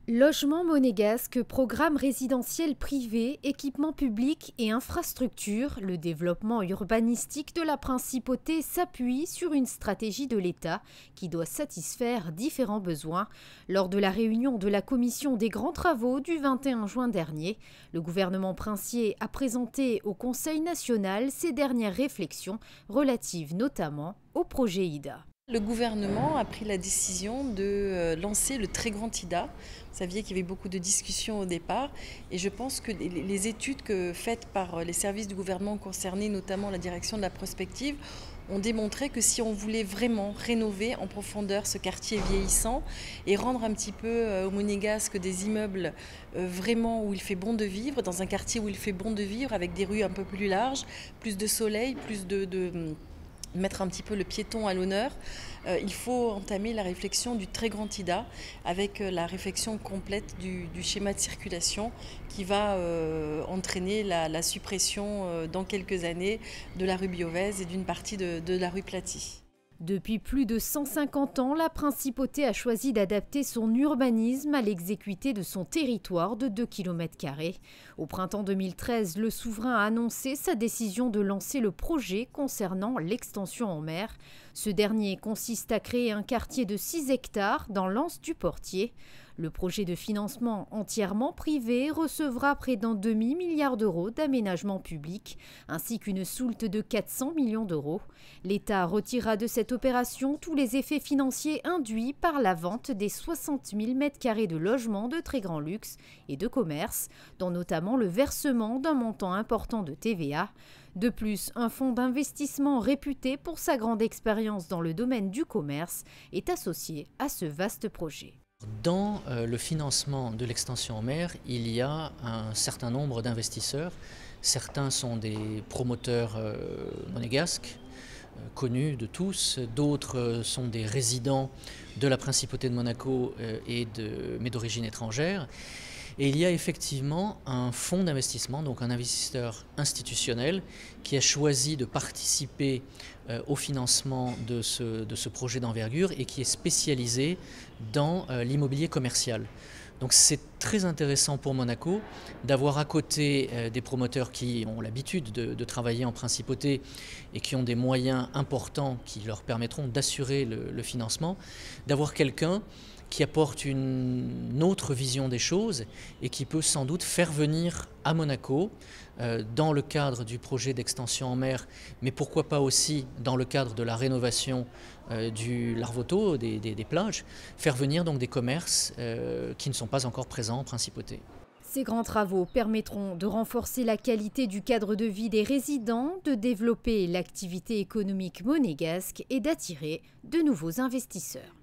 Logement monégasque, programme résidentiel privé, équipement public et infrastructures, le développement urbanistique de la principauté s'appuie sur une stratégie de l'État qui doit satisfaire différents besoins. Lors de la réunion de la commission des grands travaux du 21 juin dernier, le gouvernement princier a présenté au Conseil national ses dernières réflexions relatives notamment au projet IDA. Le gouvernement a pris la décision de lancer le très grand IDA. Vous saviez qu'il y avait beaucoup de discussions au départ et je pense que les études faites par les services du gouvernement concernés, notamment la direction de la prospective, ont démontré que si on voulait vraiment rénover en profondeur ce quartier vieillissant et rendre un petit peu au Monégasque des immeubles vraiment où il fait bon de vivre, dans un quartier où il fait bon de vivre avec des rues un peu plus larges, plus de soleil, plus mettre un petit peu le piéton à l'honneur, il faut entamer la réflexion du très grand IDA avec la réflexion complète du schéma de circulation qui va entraîner la suppression dans quelques années de la rue Biovèze et d'une partie de la rue Platy. Depuis plus de 150 ans, la principauté a choisi d'adapter son urbanisme à l'exécuté de son territoire de 2 km². Au printemps 2013, le souverain a annoncé sa décision de lancer le projet concernant l'extension en mer. Ce dernier consiste à créer un quartier de 6 hectares dans l'anse du Portier. Le projet de financement entièrement privé recevra près d'un demi-milliard d'euros d'aménagement public, ainsi qu'une soulte de 400 millions d'euros. L'État retirera de cette opération tous les effets financiers induits par la vente des 60 000 m² de logements de très grand luxe et de commerce, dont notamment le versement d'un montant important de TVA. De plus, un fonds d'investissement réputé pour sa grande expérience dans le domaine du commerce est associé à ce vaste projet. Dans le financement de l'extension en mer, il y a un certain nombre d'investisseurs. Certains sont des promoteurs monégasques, connus de tous. D'autres sont des résidents de la principauté de Monaco mais d'origine étrangère. Et il y a effectivement un fonds d'investissement, donc un investisseur institutionnel qui a choisi de participer au financement de ce projet d'envergure et qui est spécialisé dans l'immobilier commercial. Donc c'est très intéressant pour Monaco d'avoir à côté des promoteurs qui ont l'habitude de travailler en principauté et qui ont des moyens importants qui leur permettront d'assurer le financement, d'avoir quelqu'un qui apporte une autre vision des choses et qui peut sans doute faire venir à Monaco, dans le cadre du projet d'extension en mer, mais pourquoi pas aussi dans le cadre de la rénovation du Larvoto, des plages, faire venir donc des commerces qui ne sont pas encore présents en principauté. Ces grands travaux permettront de renforcer la qualité du cadre de vie des résidents, de développer l'activité économique monégasque et d'attirer de nouveaux investisseurs.